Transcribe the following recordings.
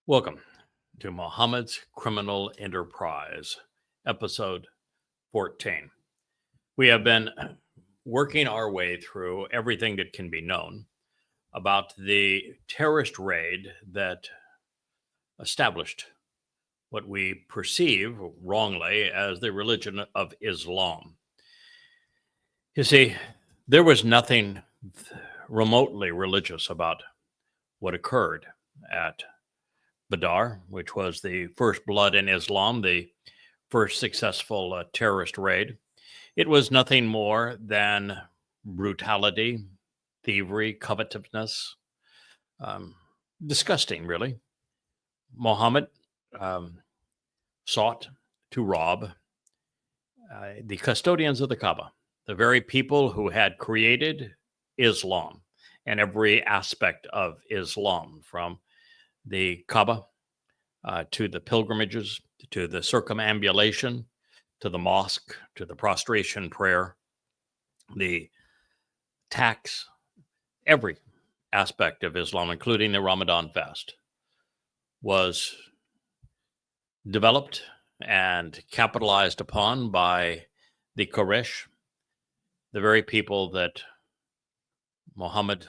Welcome to Mohamad's Criminal Enterprise, episode 14. We have been working our way through everything that can be known about the terrorist raid that established what we perceive wrongly as the religion of Islam. You see, there was nothing remotely religious about what occurred at Badr, which was the first blood in Islam, the first successful terrorist raid. It was nothing more than brutality, thievery, covetousness. Disgusting, really. Mohamad sought to rob the custodians of the Kaaba, the very people who had created Islam and every aspect of Islam, from the Kaaba to the pilgrimages, to the circumambulation, to the mosque, to the prostration prayer, the tax, every aspect of Islam, including the Ramadan fast, was developed and capitalized upon by the Quraysh, the very people that Muhammad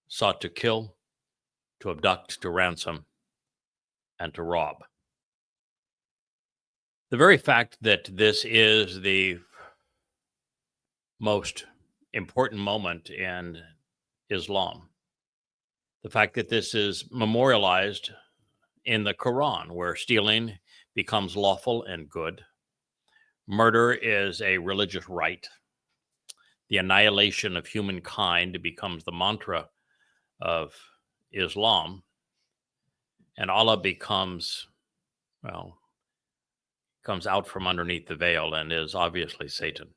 sought to kill, to abduct, to ransom, and to rob. The very fact that this is the most important moment in Islam, the fact that this is memorialized in the Quran, where stealing becomes lawful and good, murder is a religious right, the annihilation of humankind becomes the mantra of Islam, and Allah becomes out from underneath the veil and is obviously Satan.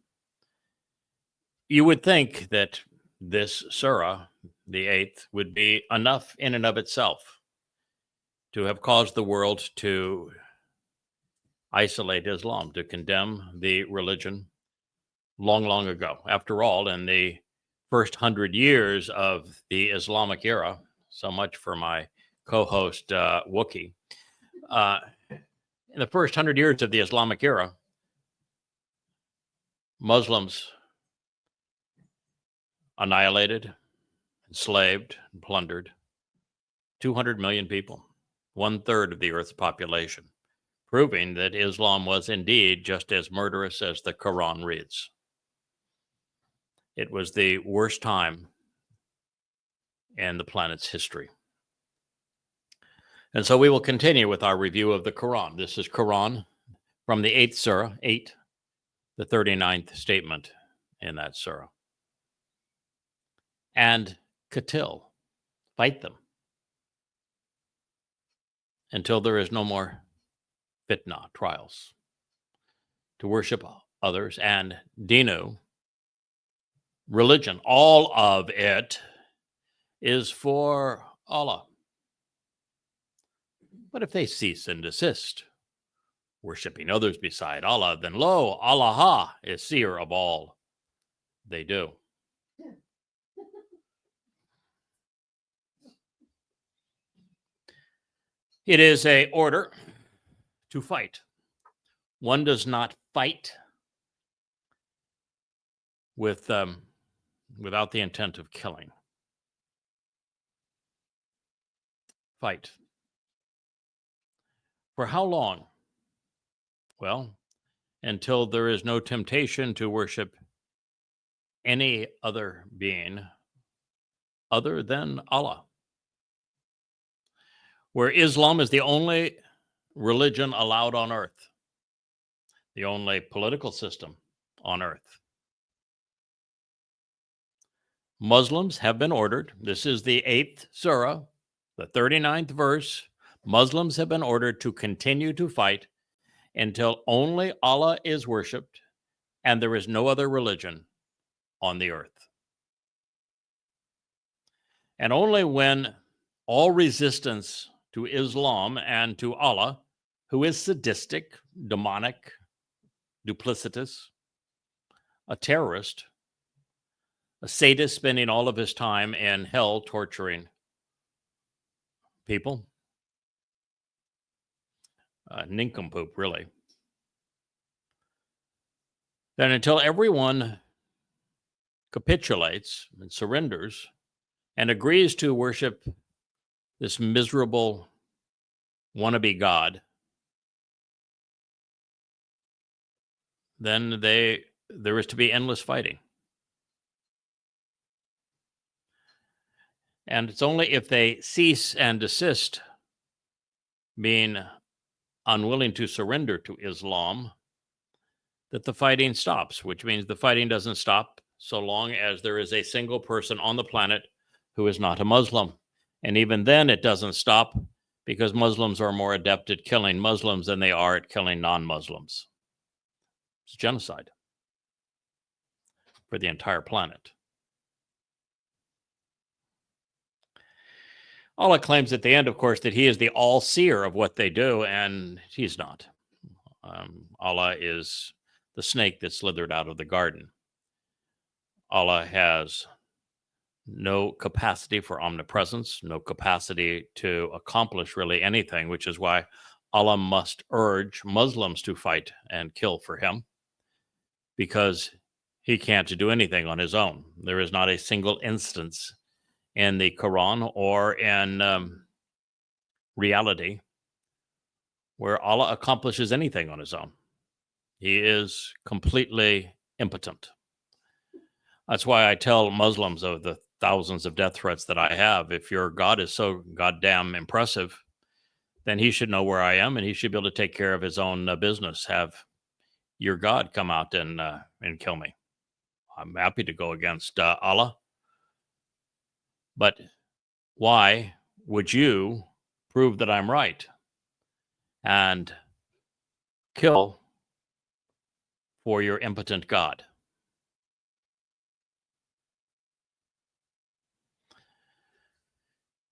You would think that this surah, the 8th, would be enough in and of itself to have caused the world to isolate Islam, to condemn the religion long, long ago. After all, in the first 100 years of the Islamic era, so much for my co-host Wookie, in the first 100 years of the Islamic era, Muslims annihilated, enslaved, and plundered 200 million people, 1/3 of the Earth's population, proving that Islam was indeed just as murderous as the Quran reads. It was the worst time in the planet's history. And so we will continue with our review of the Quran. This is Quran from the 8th Surah, 8, the 39th statement in that Surah. And qatil, fight them, until there is no more fitna, trials, to worship others, and dinu, religion, all of it is for Allah. But if they cease and desist, worshiping others beside Allah, then lo, Allah is seer of all they do. It is an order to fight. One does not fight without the intent of killing. Fight. For how long? Well, until there is no temptation to worship any other being other than Allah. Where Islam is the only religion allowed on earth, the only political system on earth. Muslims have been ordered, this is the 8th surah, the 39th verse, Muslims have been ordered to continue to fight until only Allah is worshipped and there is no other religion on the earth. And only when all resistance to Islam and to Allah, who is sadistic, demonic, duplicitous, a terrorist, a sadist spending all of his time in hell torturing people, nincompoop, really. Then until everyone capitulates and surrenders and agrees to worship this miserable wannabe God, then there is to be endless fighting. And it's only if they cease and desist, being unwilling to surrender to Islam, that the fighting stops, which means the fighting doesn't stop so long as there is a single person on the planet who is not a Muslim. And even then, it doesn't stop because Muslims are more adept at killing Muslims than they are at killing non-Muslims. It's genocide for the entire planet. Allah claims at the end, of course, that he is the all-seer of what they do, and he's not. Allah is the snake that slithered out of the garden. Allah has no capacity for omnipresence, no capacity to accomplish really anything, which is why Allah must urge Muslims to fight and kill for him, because he can't do anything on his own. There is not a single instance in the Quran or in reality where Allah accomplishes anything on his own. He is completely impotent. That's why I tell Muslims of the thousands of death threats that I have, if your God is so goddamn impressive, then he should know where I am and he should be able to take care of his own business. Have your God come out and kill me. I'm happy to go against Allah. But why would you prove that I'm right and kill for your impotent God?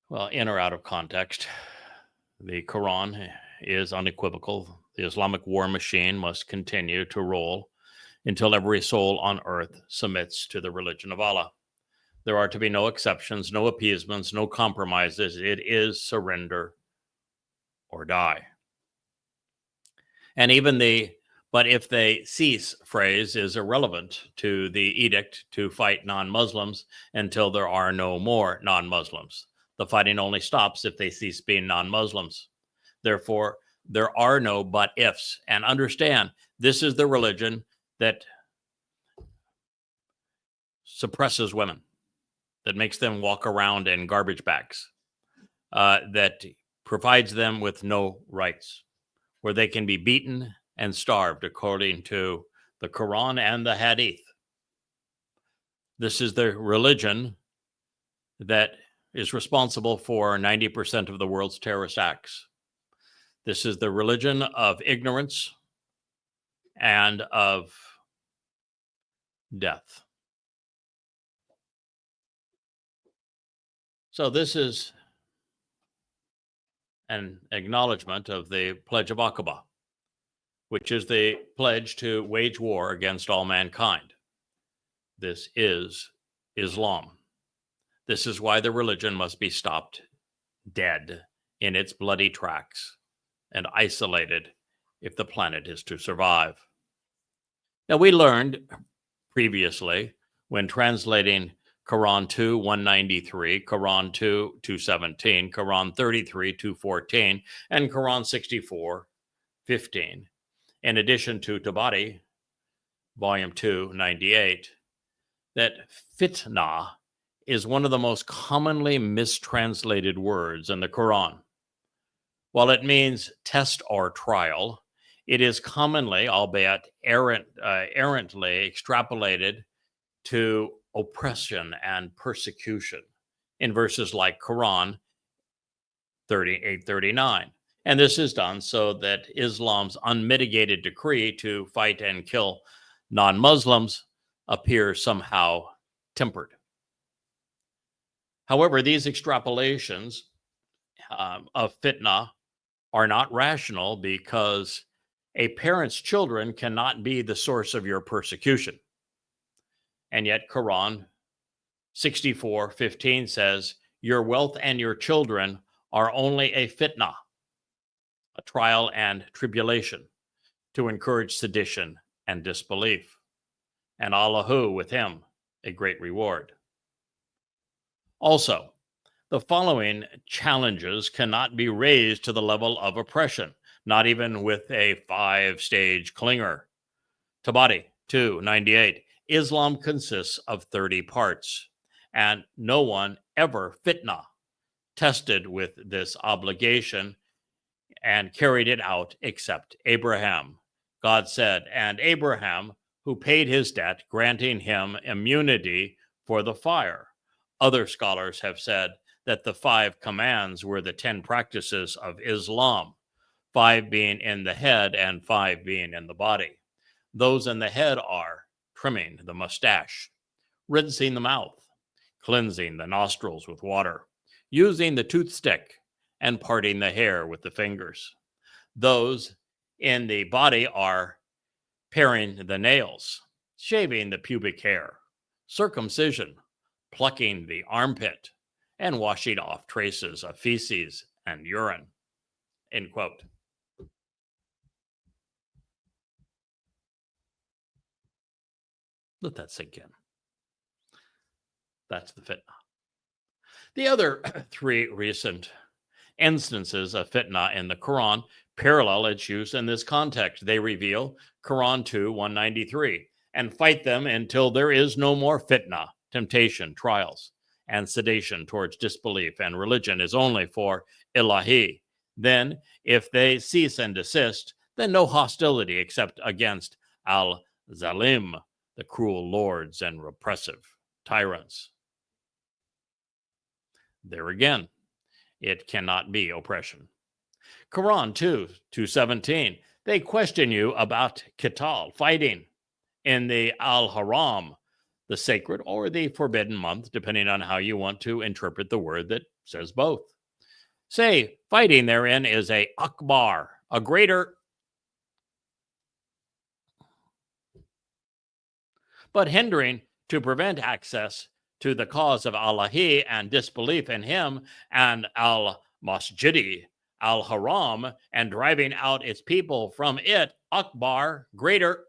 Well, in or out of context, the Quran is unequivocal. The Islamic war machine must continue to roll until every soul on earth submits to the religion of Allah. There are to be no exceptions, no appeasements, no compromises. It is surrender or die. And even the "but if they cease" phrase is irrelevant to the edict to fight non-Muslims until there are no more non-Muslims. The fighting only stops if they cease being non-Muslims. Therefore, there are no but ifs. And understand, this is the religion that suppresses women, that makes them walk around in garbage bags, that provides them with no rights, where they can be beaten and starved according to the Quran and the Hadith. This is the religion that is responsible for 90% of the world's terrorist acts. This is the religion of ignorance and of death. So this is an acknowledgement of the Pledge of Aqaba, which is the pledge to wage war against all mankind. This is Islam. This is why the religion must be stopped dead in its bloody tracks and isolated if the planet is to survive. Now, we learned previously when translating Quran 2, 193, Quran 2, 217, Quran 33, 214, and Quran 64, 15, in addition to Tabari, Volume 2, 98, that fitna is one of the most commonly mistranslated words in the Quran. While it means test or trial, it is commonly, albeit errantly, extrapolated to oppression and persecution in verses like Quran 38:39. And this is done so that Islam's unmitigated decree to fight and kill non-Muslims appears somehow tempered. However, these extrapolations of fitna are not rational, because a parent's children cannot be the source of your persecution. And yet Quran 64:15 says, your wealth and your children are only a fitna, a trial and tribulation, to encourage sedition and disbelief, and Allahu with him a great reward. Also, the following challenges cannot be raised to the level of oppression, not even with a 5-stage clinger. Tabari 298. Islam consists of 30 parts, and no one ever fitna tested with this obligation and carried it out except Abraham. God said, and Abraham, who paid his debt, granting him immunity for the fire. Other scholars have said that the 5 commands were the 10 practices of Islam, 5 being in the head and 5 being in the body. Those in the head are trimming the mustache, rinsing the mouth, cleansing the nostrils with water, using the toothstick, and parting the hair with the fingers. Those in the body are paring the nails, shaving the pubic hair, circumcision, plucking the armpit, and washing off traces of feces and urine. End quote. Let that sink in. That's the fitna. The other 3 recent instances of fitna in the Quran parallel its use in this context. They reveal Quran 2:193, and fight them until there is no more fitna, temptation, trials, and sedation towards disbelief, and religion is only for ilahi. Then, if they cease and desist, then no hostility except against al-zalim, the cruel lords and repressive tyrants. There again, it cannot be oppression. Quran 2:17. They question you about qital, fighting, in the al-haram, the sacred or the forbidden month, depending on how you want to interpret the word that says both. Say, fighting therein is a akbar, a greater, but hindering to prevent access to the cause of Allahi and disbelief in him, and al-masjidi, al-haram, and driving out its people from it, akbar, greater,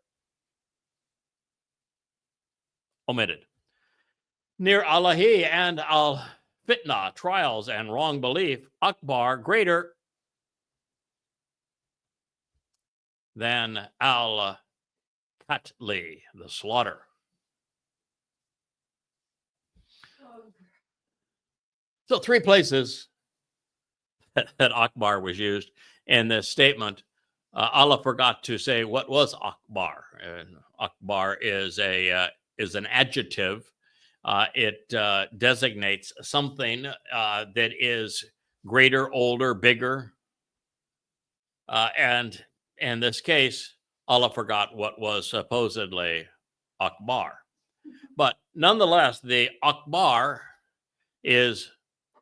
omitted. Near Allahi and al-fitna, trials and wrong belief, akbar, greater than al-katli, the slaughter. So 3 places that Akbar was used in this statement. Allah forgot to say what was Akbar. Akbar is an adjective. It designates something that is greater, older, bigger. And in this case, Allah forgot what was supposedly Akbar. But nonetheless, the Akbar is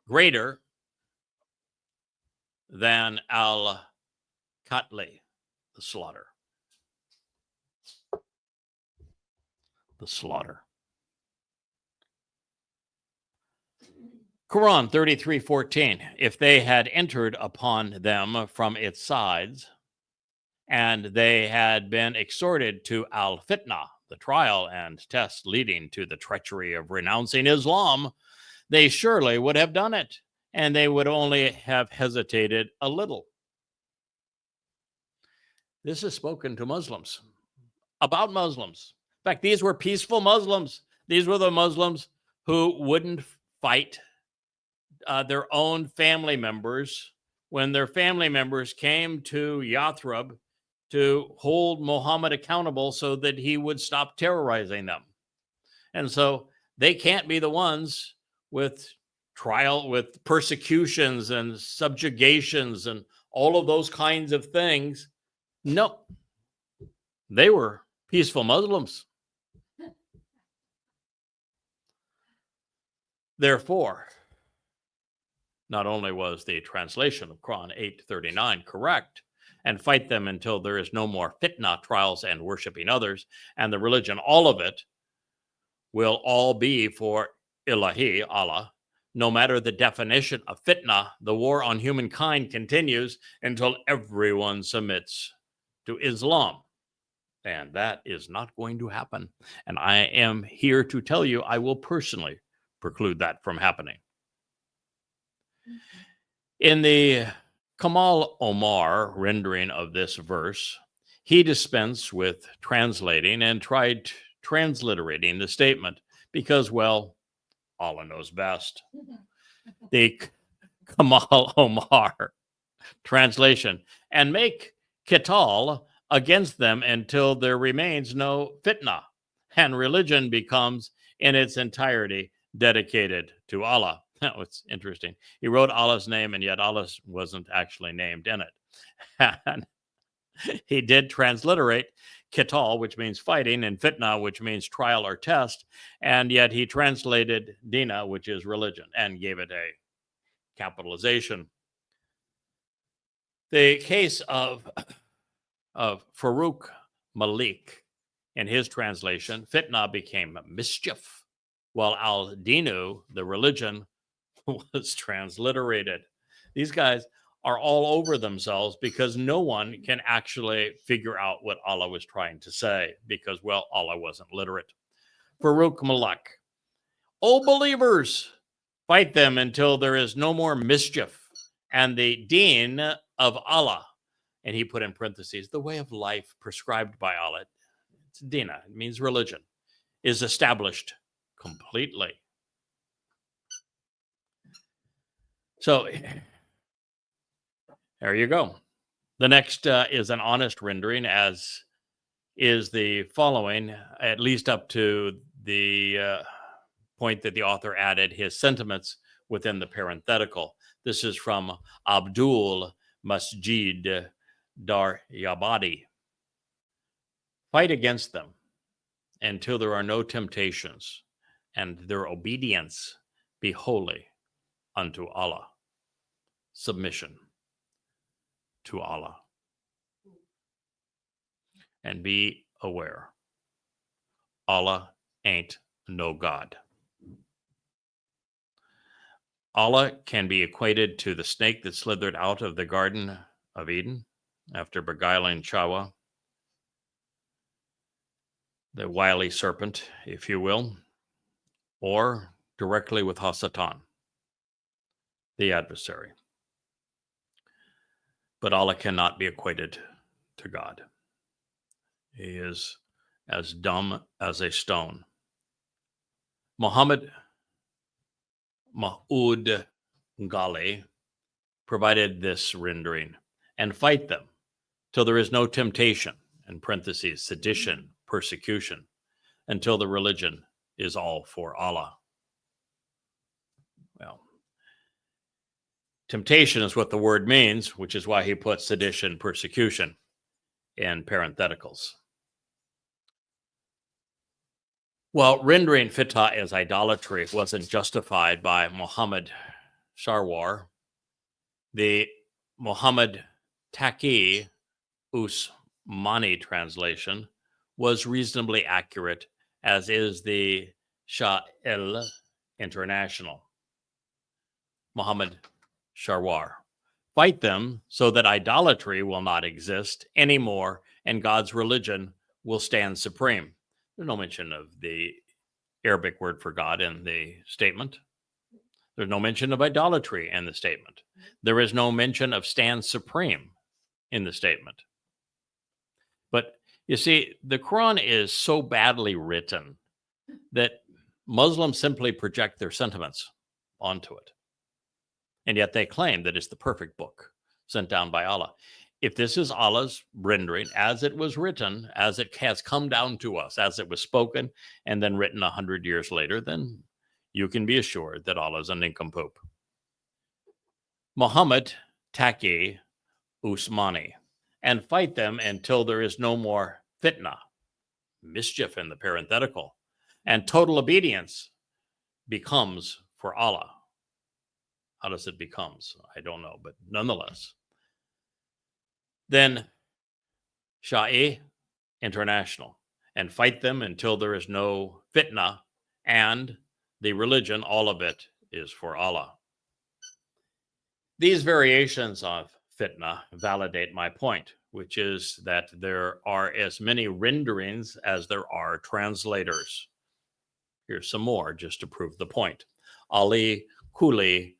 greater than al-katli, the slaughter. The slaughter. Quran 33:14. If they had entered upon them from its sides, and they had been exhorted to al-fitna, the trial and test leading to the treachery of renouncing Islam, they surely would have done it, and they would only have hesitated a little. This is spoken to Muslims, about Muslims. In fact, these were peaceful Muslims. These were the Muslims who wouldn't fight their own family members when their family members came to Yathrib to hold Muhammad accountable so that he would stop terrorizing them. And so they can't be the ones with trial, with persecutions and subjugations and all of those kinds of things. No, they were peaceful Muslims. Therefore, not only was the translation of Quran 8:39 correct, and fight them until there is no more fitna, trials, and worshiping others, and the religion, all of it, will all be for Ilahi, Allah, no matter the definition of fitna, the war on humankind continues until everyone submits to Islam. And that is not going to happen. And I am here to tell you, I will personally preclude that from happening. In the Kamal Omar rendering of this verse, he dispensed with translating and tried transliterating the statement because, well, Allah knows best. The Kamal Omar translation, and make qital against them until there remains no fitna, and religion becomes in its entirety dedicated to Allah. That was interesting. He wrote Allah's name, and yet Allah wasn't actually named in it. And he did transliterate qital, which means fighting, and fitna, which means trial or test, and yet he translated dina, which is religion, and gave it a capitalization. The case of Farouk Malik, in his translation, fitna became mischief, while al-dinu, the religion, was transliterated. These guys are all over themselves because no one can actually figure out what Allah was trying to say because, well, Allah wasn't literate. Farouk Malik, O believers, fight them until there is no more mischief, and the deen of Allah, and he put in parentheses, the way of life prescribed by Allah, it's dina, it means religion, is established completely. So there you go. The next is an honest rendering, as is the following, at least up to the point that the author added his sentiments within the parenthetical. This is from Abdul Masjid Dar Yabadi. Fight against them until there are no temptations, and their obedience be holy unto Allah. Submission to Allah. And be aware, Allah ain't no God. Allah can be equated to the snake that slithered out of the Garden of Eden after beguiling Chawah, the wily serpent, if you will, or directly with Hasatan, the adversary. But Allah cannot be equated to God. He is as dumb as a stone. Mohamad Maud Ghali provided this rendering, and fight them till there is no temptation, in parentheses, sedition, persecution, until the religion is all for Allah. Well, temptation is what the word means, which is why he puts sedition, persecution in parentheticals. Well, rendering fitna as idolatry wasn't justified by Muhammad Sharwar. The Muhammad Taqi Usmani translation was reasonably accurate, as is the Sha'il International. Muhammad Sharwar. Fight them so that idolatry will not exist anymore and God's religion will stand supreme. There's no mention of the Arabic word for God in the statement. There's no mention of idolatry in the statement. There is no mention of stand supreme in the statement. But you see, the Quran is so badly written that Muslims simply project their sentiments onto it. And yet they claim that it's the perfect book sent down by Allah. If this is Allah's rendering as it was written, as it has come down to us, as it was spoken and then written 100 years later, then you can be assured that Allah is a nincompoop. Muhammad Taqi Usmani, and fight them until there is no more fitna, mischief in the parenthetical, and total obedience becomes for Allah. How does it becomes? I don't know, but nonetheless. Then Sha'i International, and fight them until there is no fitna, and the religion, all of it, is for Allah. These variations of fitna validate my point, which is that there are as many renderings as there are translators. Here's some more just to prove the point. Ali Kuli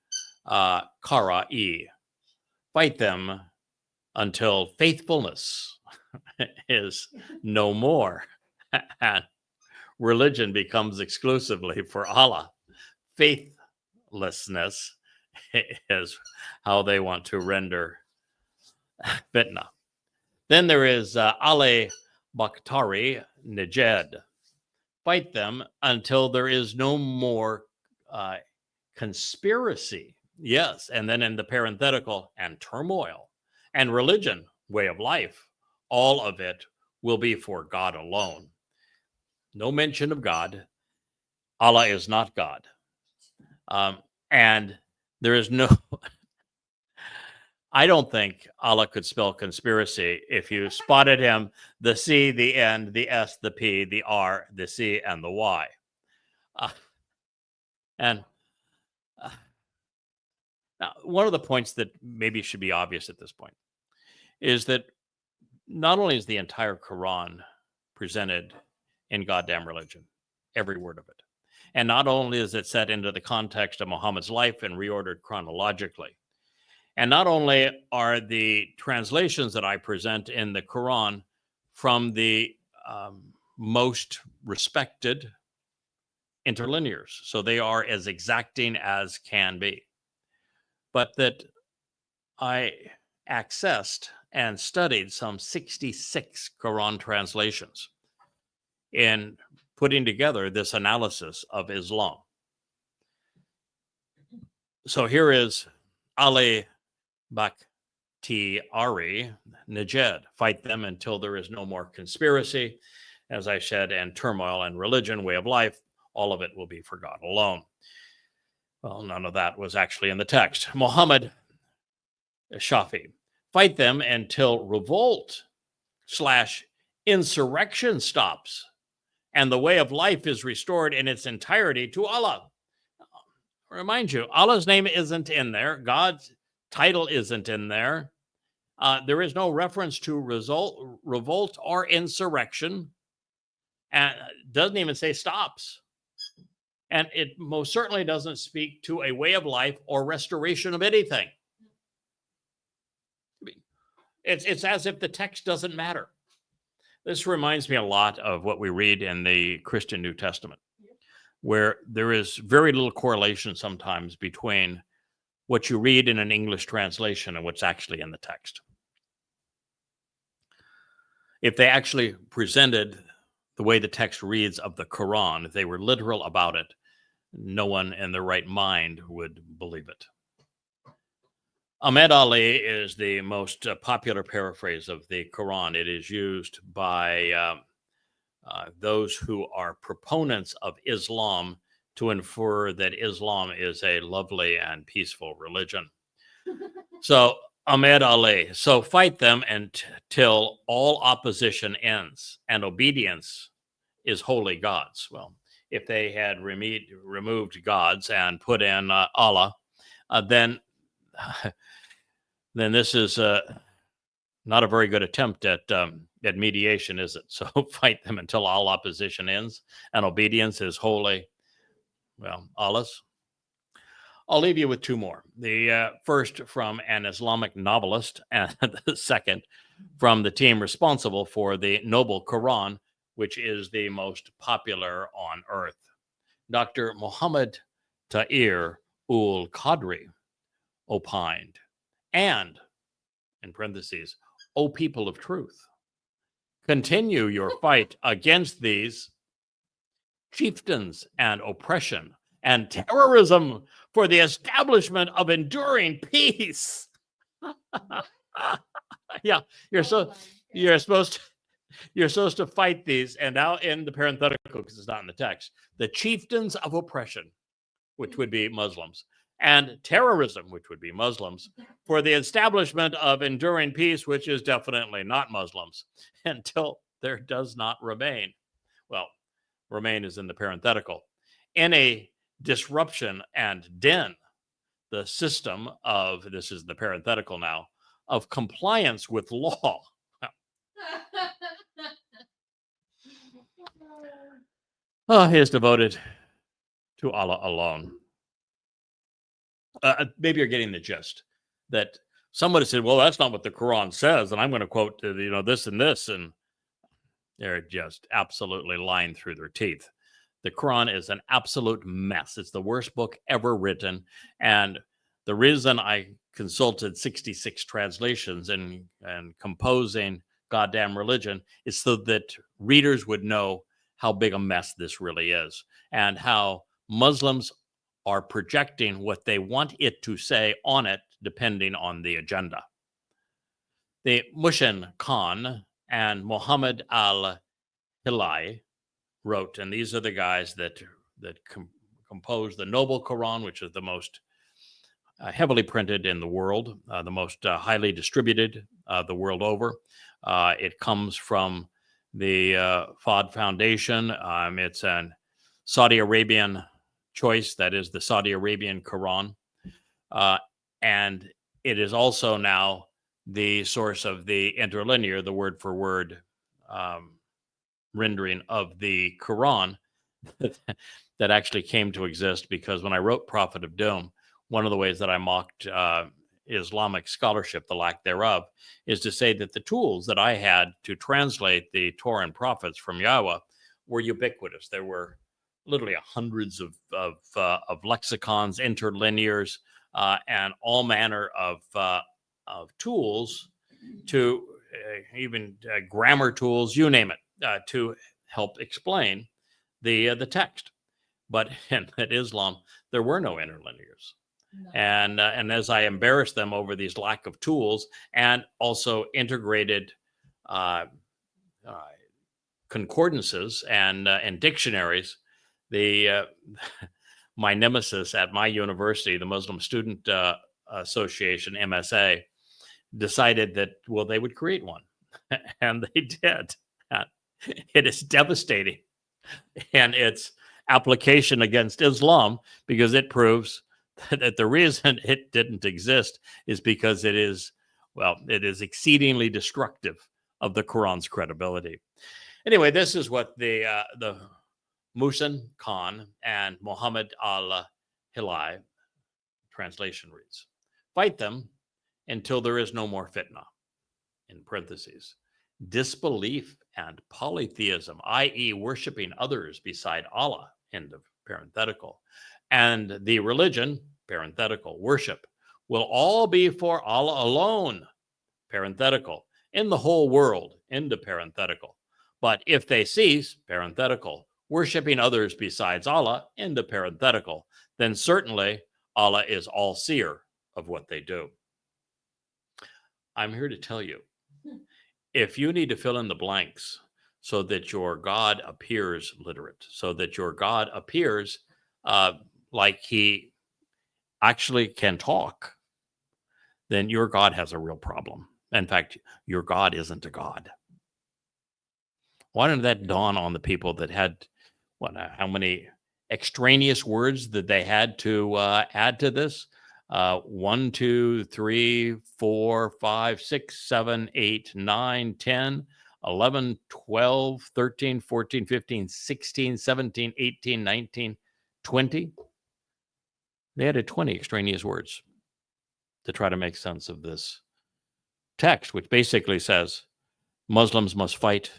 Kara'i. Fight them until faithfulness is no more and religion becomes exclusively for Allah. Faithlessness is how they want to render fitna. Then there is Ali Bakhtari Nejed. Fight them until there is no more conspiracy. Yes, and then in the parenthetical, and turmoil, and religion, way of life, all of it will be for God alone. No mention of God. Allah is not God. And there is no, I don't think Allah could spell conspiracy if you spotted him, the C, the N, the S, the P, the R, the C, and the Y. Now, one of the points that maybe should be obvious at this point is that not only is the entire Quran presented in goddamn religion, every word of it, and not only is it set into the context of Muhammad's life and reordered chronologically, and not only are the translations that I present in the Quran from the most respected interlinears, so they are as exacting as can be, but that I accessed and studied some 66 Quran translations in putting together this analysis of Islam. So here is Ali Bakhtari Nejed. Fight them until there is no more conspiracy, as I said, and turmoil and religion, way of life, all of it will be for God alone. Well, none of that was actually in the text. Mohamad Shafi. Fight them until revolt/insurrection stops and the way of life is restored in its entirety to Allah. Remind you, Allah's name isn't in there. God's title isn't in there. There is no reference to revolt or insurrection. And doesn't even say stops. And it most certainly doesn't speak to a way of life or restoration of anything. It's as if the text doesn't matter. This reminds me a lot of what we read in the Christian New Testament, where there is very little correlation sometimes between what you read in an English translation and what's actually in the text. If they actually presented the way the text reads of the Quran, if they were literal about it, no one in their right mind would believe it. Ahmed Ali is the most popular paraphrase of the Quran. It is used by those who are proponents of Islam to infer that Islam is a lovely and peaceful religion. So, Ahmed Ali, so fight them until all opposition ends and obedience is wholly God's. Well, if they had removed God's and put in Allah, then this is not a very good attempt at mediation, is it? So fight them until all opposition ends and obedience is wholly, well, Allah's. I'll leave you with two more. The first from an Islamic novelist, and the second from the team responsible for the Noble Quran, which is the most popular on earth. Dr. Mohamad Tahir ul Qadri opined, and, in parentheses, O people of truth, continue your fight against these chieftains and oppression and terrorism for the establishment of enduring peace. Yeah, you're supposed to fight these, and now in the parenthetical, because it's not in the text, the chieftains of oppression, which would be Muslims, and terrorism, which would be Muslims, for the establishment of enduring peace, which is definitely not Muslims, until there does not remain. Well, remain is in the parenthetical. Any disruption and din the system of, this is the parenthetical now, of compliance with law. Is devoted to Allah alone. Maybe you're getting the gist that somebody said, well, that's not what the Quran says, and I'm going to quote, this and this, and they're just absolutely lying through their teeth. The Quran is an absolute mess. It's the worst book ever written. And the reason I consulted 66 translations and composing Goddamn Religion is so that readers would know how big a mess this really is and how Muslims are projecting what they want it to say on it, depending on the agenda. The Mushin Khan and Mohamad al-Hilai wrote, and these are the guys that composed the Noble Quran, which is the most heavily printed in the world, the most highly distributed the world over. It comes from the Fard Foundation. It's an Saudi Arabian choice, that is the Saudi Arabian Quran. And it is also now the source of the interlinear, the word for word rendering of the Quran that actually came to exist, because when I wrote Prophet of Doom, one of the ways that I mocked Islamic scholarship, the lack thereof, is to say that the tools that I had to translate the Torah and prophets from Yahowah were ubiquitous. There were literally hundreds of lexicons, interlinears, and all manner of tools, to even grammar tools, you name it, to help explain the text. But at Islam, there were no interlinears. No. And as I embarrassed them over these lack of tools and also integrated concordances and dictionaries, my nemesis at my university, the Muslim Student Association, MSA, decided that, well, they would create one. And they did. It is devastating. And its application against Islam, because it proves that the reason it didn't exist is because it is exceedingly destructive of the Quran's credibility. Anyway, this is what the Muhsin Khan and Mohamad al-Hilai translation reads. Fight them until there is no more fitna, in parentheses, disbelief and polytheism, i.e. worshiping others beside Allah, end of parenthetical, and the religion, parenthetical, worship, will all be for Allah alone, parenthetical, in the whole world, end of parenthetical. But if they cease, parenthetical, worshiping others besides Allah, end of parenthetical, then certainly Allah is all-seer of what they do. I'm here to tell you, if you need to fill in the blanks so that your God appears literate, so that your God appears like he actually can talk, then your God has a real problem. In fact, your God isn't a God. Why didn't that dawn on the people that had, how many extraneous words that they had to add to this? 1, 2, 3, 4, 5, 6, 7, 8, 9, 10, 11, 12, 13, 14, 15, 16, 17, 18, 19, 20. They added 20 extraneous words to try to make sense of this text, which basically says Muslims must fight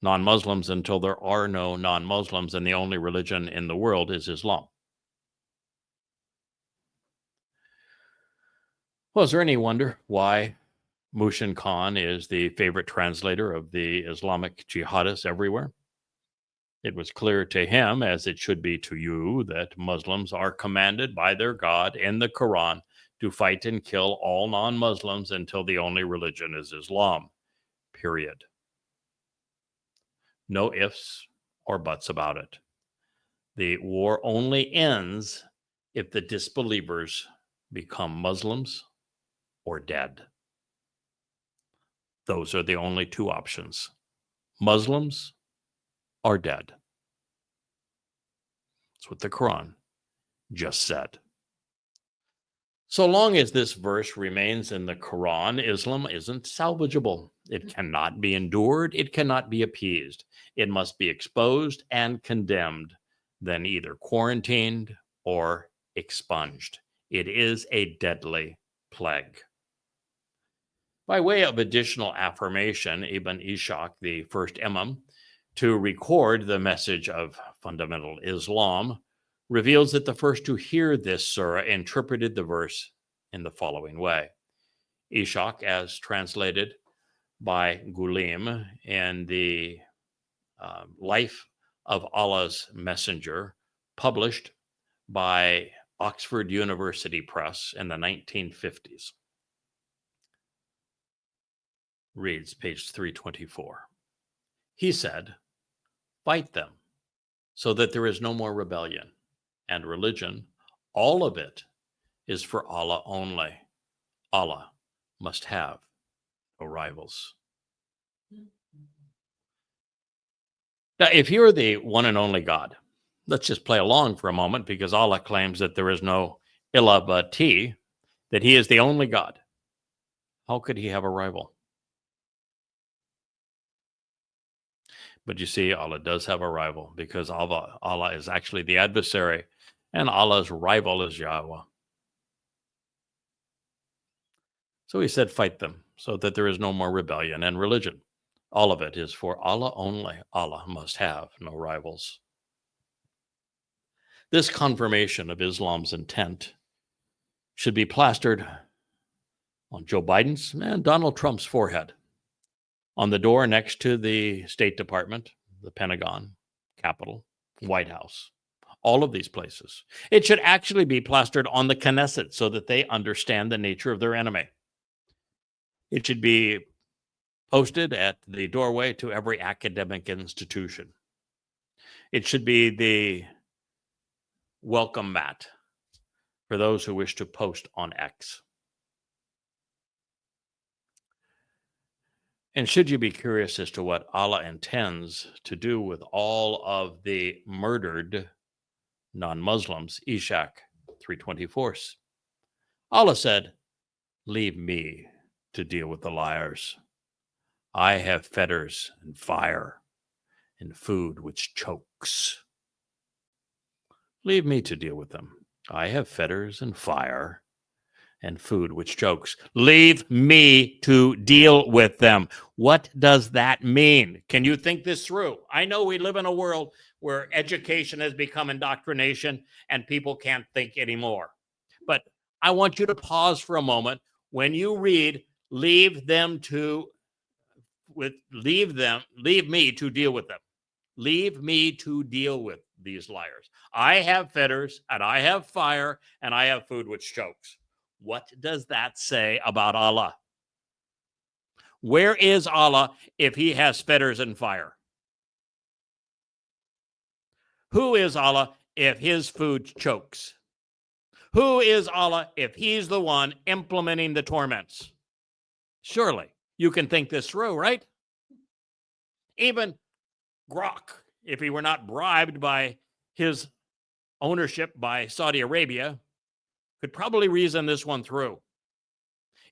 non-Muslims until there are no non-Muslims, and the only religion in the world is Islam. Well, is there any wonder why Muhsin Khan is the favorite translator of the Islamic jihadists everywhere? It was clear to him, as it should be to you, that Muslims are commanded by their God in the Quran to fight and kill all non-Muslims until the only religion is Islam, period. No ifs or buts about it. The war only ends if the disbelievers become Muslims or dead. Those are the only two options. Muslims or dead. That's what the Quran just said. So long as this verse remains in the Quran, Islam isn't salvageable. It cannot be endured. It cannot be appeased. It must be exposed and condemned, then either quarantined or expunged. It is a deadly plague. By way of additional affirmation, Ibn Ishaq, the first imam to record the message of fundamental Islam, reveals that the first to hear this surah interpreted the verse in the following way. Ishaq, as translated by Ghulim in the Life of Allah's Messenger, published by Oxford University Press in the 1950s, reads page 324. He said, "Fight them so that there is no more rebellion and religion. All of it is for Allah only. Allah must have no rivals." Now, if you're the one and only God, let's just play along for a moment, because Allah claims that there is no ilah but He, that He is the only God. How could He have a rival? But you see, Allah does have a rival, because Allah is actually the adversary, and Allah's rival is Yahowah. So He said, fight them so that there is no more rebellion and religion. All of it is for Allah only. Allah must have no rivals. This confirmation of Islam's intent should be plastered on Joe Biden's and Donald Trump's forehead, on the door next to the State Department, the Pentagon, Capitol, White House, all of these places. It should actually be plastered on the Knesset so that they understand the nature of their enemy. It should be posted at the doorway to every academic institution. It should be the welcome mat for those who wish to post on X. And should you be curious as to what Allah intends to do with all of the murdered non-Muslims, Ishaq 324. Allah said, "Leave me to deal with the liars. I have fetters and fire and food which chokes." Leave me to deal with them. I have fetters and fire and food which chokes. Leave me to deal with them. What does that mean? Can you think this through? I know we live in a world where education has become indoctrination and people can't think anymore. But I want you to pause for a moment when you read, leave me to deal with them. Leave me to deal with these liars. I have fetters and I have fire and I have food which chokes. What does that say about Allah? Where is Allah if He has fetters and fire? Who is Allah if His food chokes? Who is Allah if He's the one implementing the torments? Surely you can think this through, right? Even Grok, if he were not bribed by his ownership by Saudi Arabia, could probably reason this one through.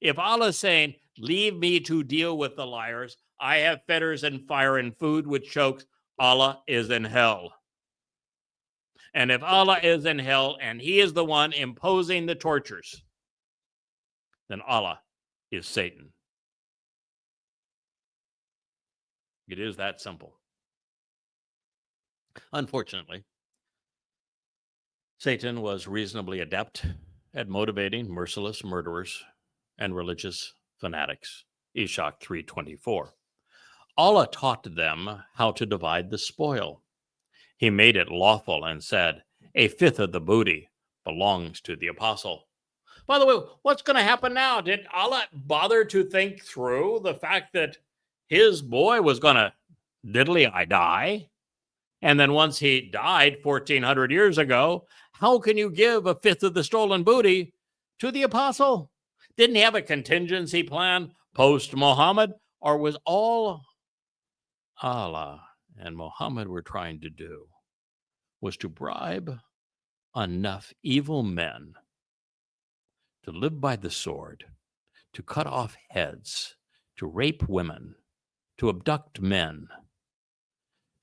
If Allah is saying, leave me to deal with the liars, I have fetters and fire and food which chokes, Allah is in hell. And if Allah is in hell and He is the one imposing the tortures, then Allah is Satan. It is that simple. Unfortunately, Satan was reasonably adept at motivating merciless murderers and religious fanatics. Ishaq 3:24. Allah taught them how to divide the spoil. He made it lawful and said, a fifth of the booty belongs to the apostle. By the way, what's going to happen now? Did Allah bother to think through the fact that his boy was going to diddly die? And then once he died 1,400 years ago, how can you give a fifth of the stolen booty to the apostle? Didn't he have a contingency plan post Mohamad? Or was all Allah and Mohamad were trying to do was to bribe enough evil men to live by the sword, to cut off heads, to rape women, to abduct men,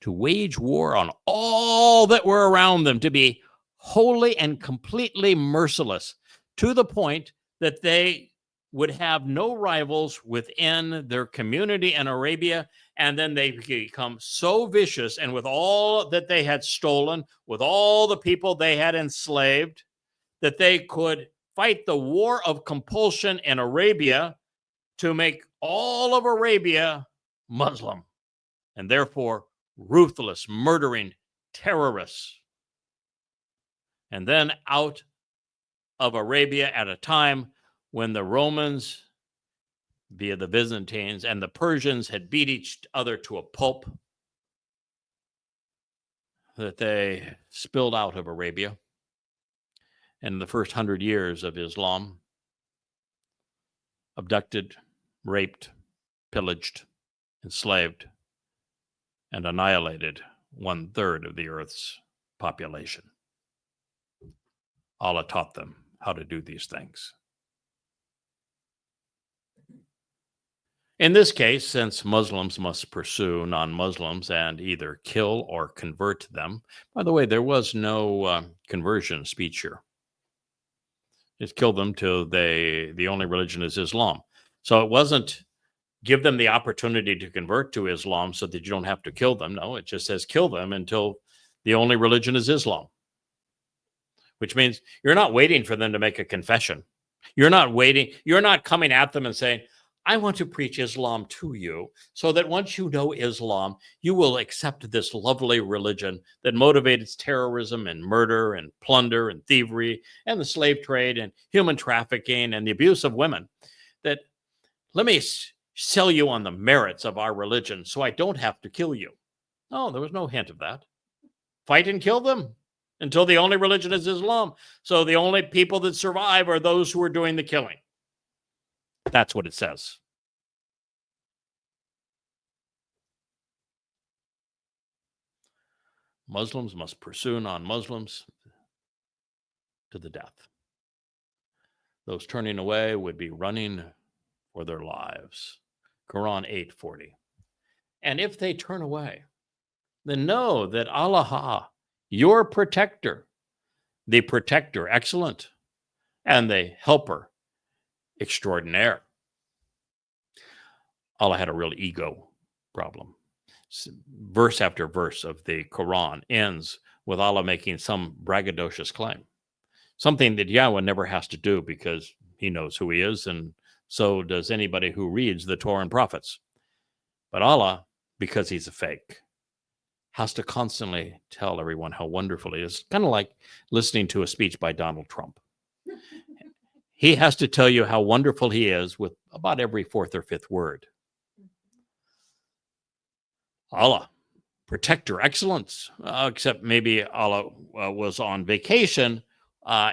to wage war on all that were around them, to be wholly and completely merciless, to the point that they would have no rivals within their community in Arabia. And then they become so vicious, and with all that they had stolen, with all the people they had enslaved, that they could fight the war of compulsion in Arabia to make all of Arabia Muslim, and therefore ruthless, murdering terrorists. And then out of Arabia at a time when the Romans, via the Byzantines, and the Persians had beat each other to a pulp, that they spilled out of Arabia. And in the first 100 years of Islam, abducted, raped, pillaged, enslaved, and annihilated 1/3 of the earth's population. Allah taught them how to do these things. In this case, since Muslims must pursue non-Muslims and either kill or convert them, by the way, there was no conversion speech here. Just kill them till the only religion is Islam. So it wasn't give them the opportunity to convert to Islam so that you don't have to kill them. No, it just says kill them until the only religion is Islam, which means you're not waiting for them to make a confession. You're not waiting. You're not coming at them and saying, I want to preach Islam to you so that once you know Islam, you will accept this lovely religion that motivates terrorism and murder and plunder and thievery and the slave trade and human trafficking and the abuse of women. That let me sell you on the merits of our religion so I don't have to kill you. No, there was no hint of that. Fight and kill them until the only religion is Islam. So the only people that survive are those who are doing the killing. That's what it says. Muslims must pursue non-Muslims to the death. Those turning away would be running for their lives. Quran 8:40. And if they turn away, then know that Allah, your protector, the protector, excellent, and the helper, extraordinaire. Allah had a real ego problem. Verse after verse of the Quran ends with Allah making some braggadocious claim, something that Yahweh never has to do because he knows who he is, and so does anybody who reads the Torah and prophets. But Allah, because he's a fake, has to constantly tell everyone how wonderful he is. Kind of like listening to a speech by Donald Trump. He has to tell you how wonderful he is with about every fourth or fifth word. Allah, protector, excellence, except maybe Allah was on vacation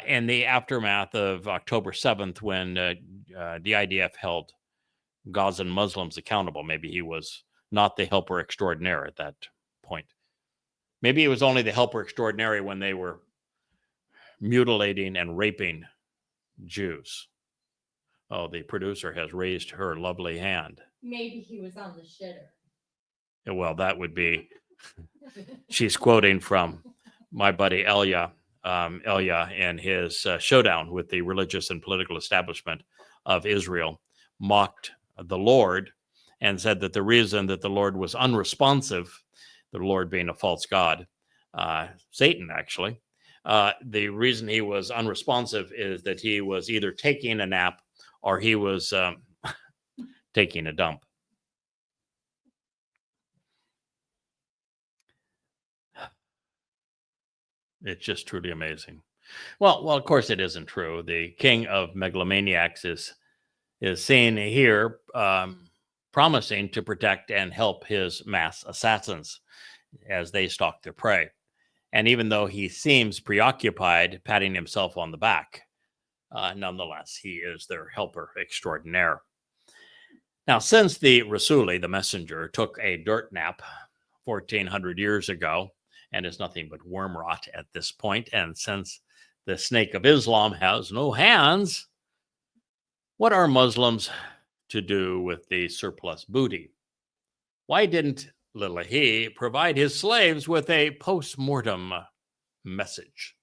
in the aftermath of October 7th when the IDF held Gazan Muslims accountable. Maybe he was not the helper extraordinaire at that point. Maybe he was only the helper extraordinary when they were mutilating and raping Jews. Oh, the producer has raised her lovely hand. Maybe he was on the shitter. Well, that would be, she's quoting from my buddy Elia in his showdown with the religious and political establishment of Israel, mocked the Lord and said that the reason that the Lord was unresponsive, the Lord being a false god, Satan actually, the reason he was unresponsive is that he was either taking a nap or he was taking a dump. It's just truly amazing. Well, of course it isn't true. The king of megalomaniacs is seen here promising to protect and help his mass assassins as they stalk their prey. And even though he seems preoccupied, patting himself on the back, nonetheless, he is their helper extraordinaire. Now, since the Rasuli, the messenger, took a dirt nap 1400 years ago, and is nothing but worm rot at this point. And since the snake of Islam has no hands, what are Muslims to do with the surplus booty? Why didn't Lillahi provide his slaves with a post-mortem message?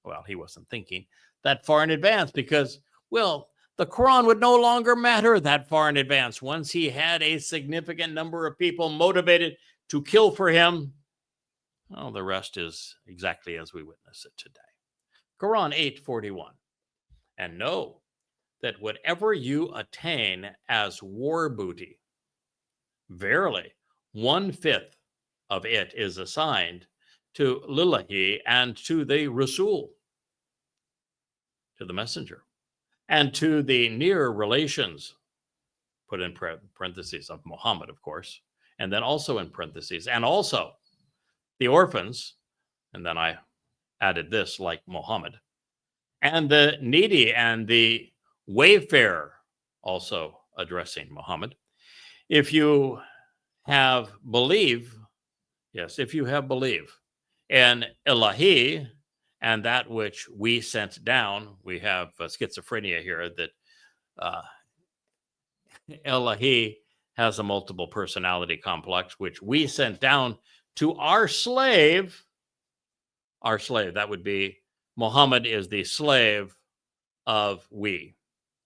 Well, he wasn't thinking that far in advance because, well, the Quran would no longer matter that far in advance. Once he had a significant number of people motivated to kill for him, well, the rest is exactly as we witness it today. Quran 8:41. And know that whatever you attain as war booty, verily 1/5 of it is assigned to Lillahi and to the Rasul, to the messenger, and to the near relations, put in parentheses, of Muhammad, of course, and then also in parentheses, and also the orphans, and then I added this, like Muhammad, and the needy and the wayfarer, also addressing Muhammad. If you have believe, yes, if you have believe in Ilahi and that which we sent down, we have schizophrenia here that Ilahi has a multiple personality complex, which we sent down to our slave. Our slave, that would be Muhammad, is the slave of we,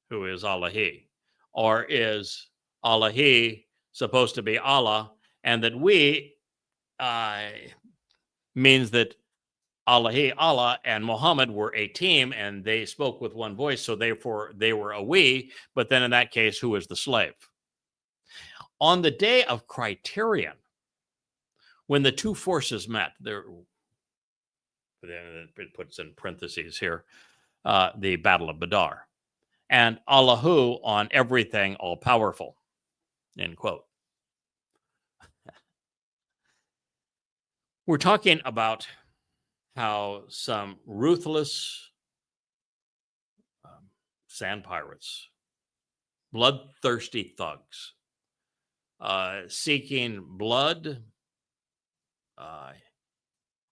who is Allahi, or is Allahi supposed to be Allah, and that we means that Allahi, Allah, and Muhammad were a team, and they spoke with one voice, so therefore they were a we, but then in that case, who is the slave? On the day of criterion, when the two forces met, there, it puts in parentheses here, the Battle of Badr, and Allahu on everything all-powerful, end quote. We're talking about how some ruthless sand pirates, bloodthirsty thugs, seeking blood,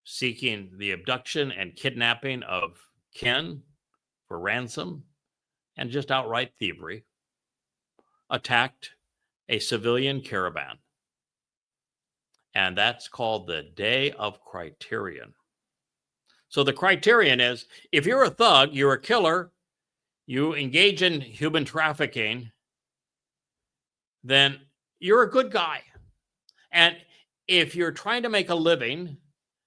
seeking the abduction and kidnapping of kin for ransom, and just outright thievery, attacked a civilian caravan. And that's called the Day of Criterion. So the criterion is, if you're a thug, you're a killer, you engage in human trafficking, then you're a good guy. And if you're trying to make a living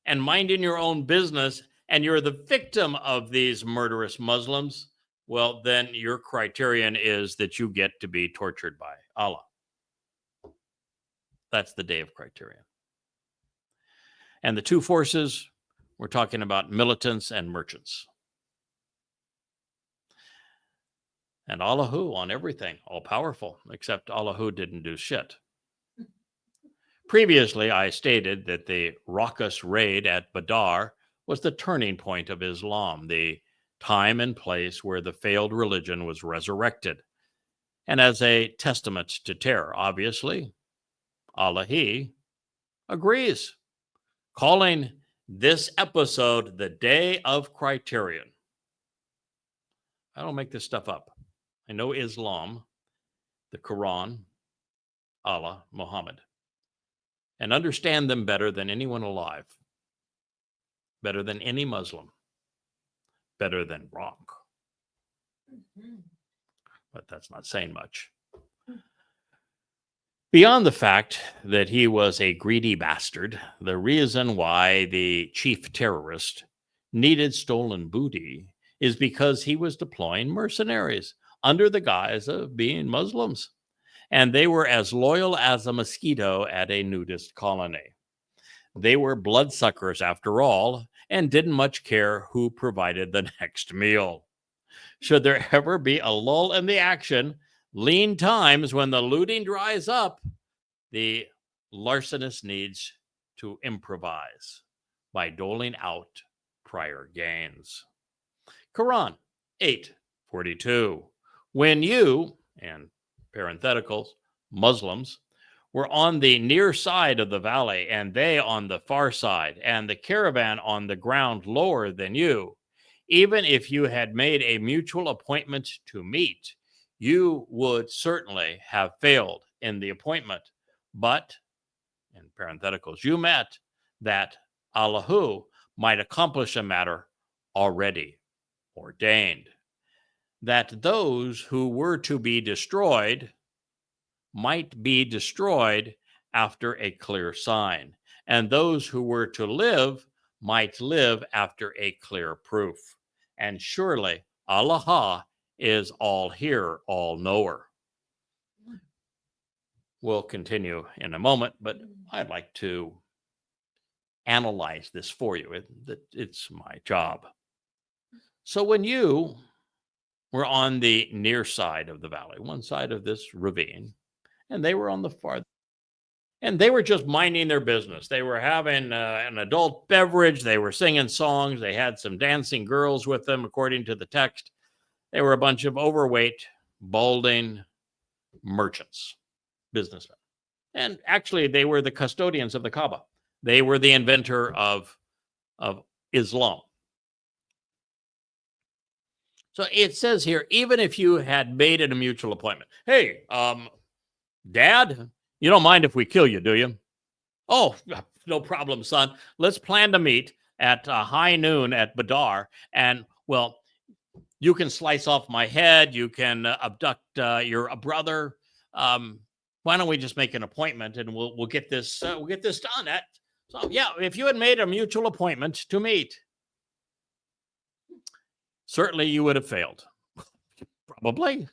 and minding your own business, and you're the victim of these murderous Muslims, well, then your criterion is that you get to be tortured by Allah. That's the Day of Criterion. And the two forces, we're talking about militants and merchants. And Allahu on everything, all powerful, except Allahu didn't do shit. Previously, I stated that the raucous raid at Badr was the turning point of Islam, the time and place where the failed religion was resurrected. And as a testament to terror, obviously, Allahi agrees, calling this episode the Day of Criterion. I don't make this stuff up. I know Islam, the Quran, Allah, Muhammad, and understand them better than anyone alive, better than any Muslim, better than rock. Mm-hmm. But that's not saying much. Beyond the fact that he was a greedy bastard, the reason why the chief terrorist needed stolen booty is because he was deploying mercenaries under the guise of being Muslims. And they were as loyal as a mosquito at a nudist colony. They were bloodsuckers after all, and didn't much care who provided the next meal. Should there ever be a lull in the action, lean times when the looting dries up, the larcenist needs to improvise by doling out prior gains. Quran 8:42. When you, and parentheticals, Muslims, were on the near side of the valley, and they on the far side, and the caravan on the ground lower than you, even if you had made a mutual appointment to meet, you would certainly have failed in the appointment. But, in parentheticals, you met that Allahu might accomplish a matter already ordained, that those who were to be destroyed might be destroyed after a clear sign, and those who were to live might live after a clear proof. And surely Allah is all hearer, all knower. We'll continue in a moment, but I'd like to analyze this for you. It's my job. So when you were on the near side of the valley, one side of this ravine, and they were on the far, and they were just minding their business. They were having an adult beverage. They were singing songs. They had some dancing girls with them, according to the text. They were a bunch of overweight, balding merchants, businessmen. And actually, they were the custodians of the Kaaba. They were the inventor of Islam. So it says here, even if you had made it a mutual appointment. Hey, Dad, you don't mind if we kill you, do you? Oh, no problem, son. Let's plan to meet at high noon at Badar. And, well, you can slice off my head. You can abduct your brother. Why don't we just make an appointment and we'll get this done? So yeah, if you had made a mutual appointment to meet, certainly you would have failed. Probably.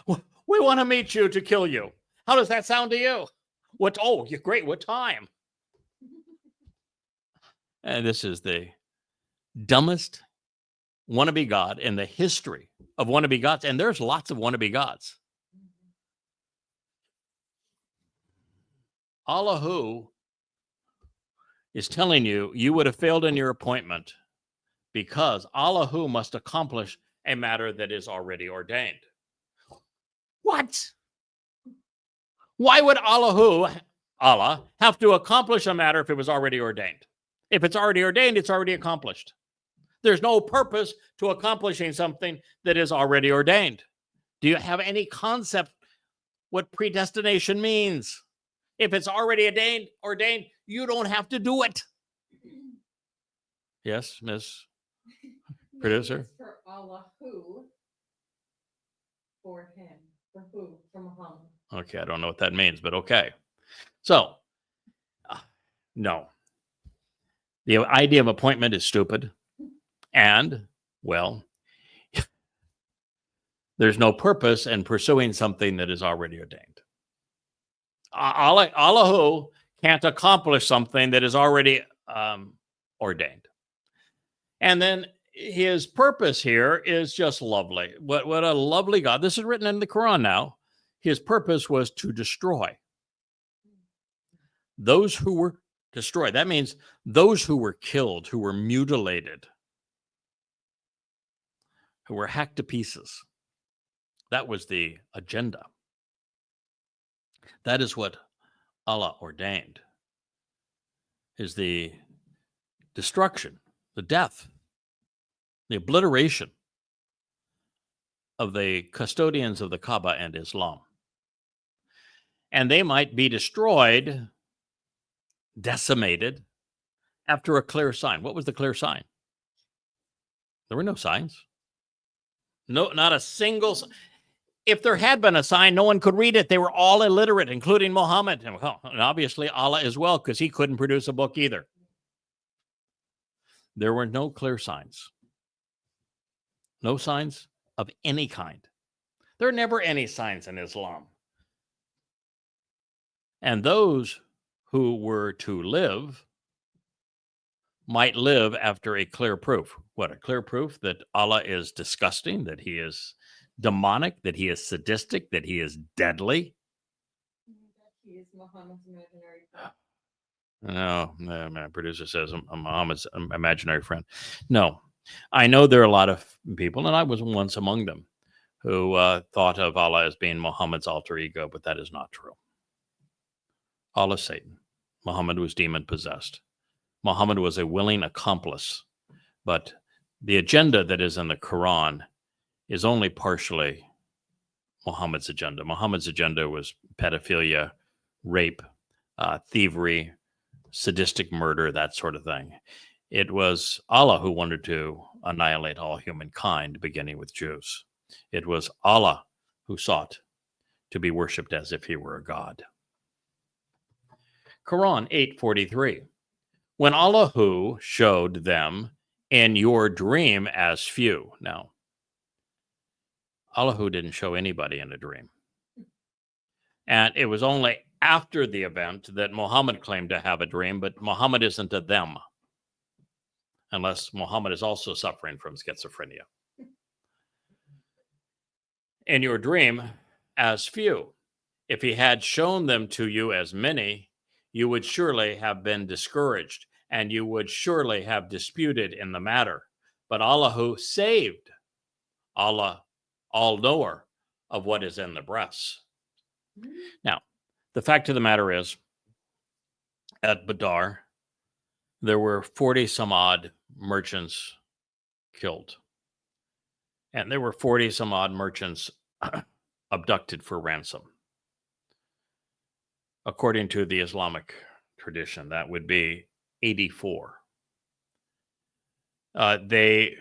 We want to meet you to kill you. How does that sound to you? What? Oh, you're great. What time? And this is the dumbest wannabe God in the history of wannabe gods. And there's lots of wannabe gods. Allahu is telling you, you would have failed in your appointment because Allahu must accomplish a matter that is already ordained. What? Why would Allah have to accomplish a matter if it was already ordained? If it's already ordained, it's already accomplished. There's no purpose to accomplishing something that is already ordained. Do you have any concept what predestination means? If it's already ordained, you don't have to do it. Yes, Miss Producer? For Allahu, for him. For who? For Muhammad. Okay, I don't know what that means, but okay. So, no. The idea of appointment is stupid. And, well, there's no purpose in pursuing something that is already ordained. Allahu can't accomplish something that is already ordained. And then his purpose here is just lovely. What a lovely God. This is written in the Quran now. His purpose was to destroy those who were destroyed. That means those who were killed, who were mutilated, who were hacked to pieces. That was the agenda. That is what Allah ordained, is the destruction, the death, the obliteration of the custodians of the Kaaba and Islam. And they might be destroyed, decimated, after a clear sign. What was the clear sign? There were no signs. No, not a single. If there had been a sign, no one could read it. They were all illiterate, including Mohamad. And obviously Allah as well, because he couldn't produce a book either. There were no clear signs. No signs of any kind. There are never any signs in Islam. And those who were to live might live after a clear proof. What, a clear proof that Allah is disgusting, that he is demonic, that he is sadistic, that he is deadly? He is Muhammad's imaginary friend. No, my producer says I'm Muhammad's imaginary friend. No, I know there are a lot of people, and I was once among them, who thought of Allah as being Muhammad's alter ego, but that is not true. Allah Satan. Muhammad was demon possessed. Muhammad was a willing accomplice, but the agenda that is in the Quran is only partially Muhammad's agenda. Muhammad's agenda was pedophilia, rape, thievery, sadistic murder, that sort of thing. It was Allah who wanted to annihilate all humankind, beginning with Jews. It was Allah who sought to be worshipped as if he were a god. Quran 8:43. When Allah showed them in your dream as few. Now, Allah didn't show anybody in a dream. And it was only after the event that Muhammad claimed to have a dream, but Muhammad isn't a them, unless Muhammad is also suffering from schizophrenia. In your dream, as few. If he had shown them to you as many, you would surely have been discouraged, and you would surely have disputed in the matter. But Allah saved, Allah, all-knower of what is in the breasts. Now, the fact of the matter is, at Badr, there were 40 some odd merchants killed. And there were 40 some odd merchants abducted for ransom. According to the Islamic tradition, that would be 84. They